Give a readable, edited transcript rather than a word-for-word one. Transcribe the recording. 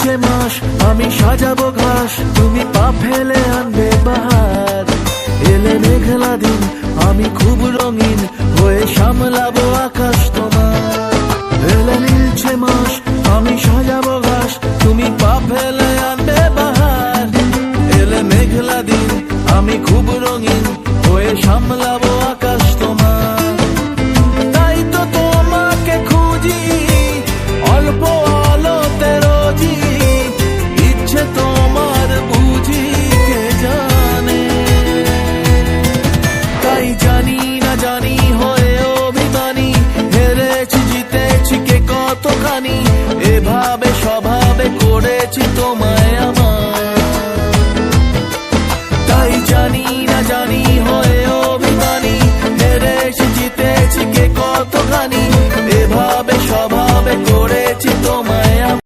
নীলছে মাস আমি সাজাবো ঘাস, তুমি পা ফেলে আনবে বাহার। এলে মেঘলা দিন আমি খুব রঙিন হয়ে সামলাবো আকাশ তোমার। এলে নীলছে মাস আমি সাজাবো ঘাস, তুমি পা ফেলে আনবে বাহার। এলে মেঘলা দিন আমি খুব রঙিন হয়ে সামলাবো আকাশ তোমার। তাই তো তোমাকে খুঁজি অল্প আলোতে রোজি, ইচ্ছে তোমার বুঝি কে জানে। তাই জানি না জানি হয়ে অভিমানী, হেরেছি জিতেছি কে কতখানি, এভাবে স্বভাবে করেছি তোমায়।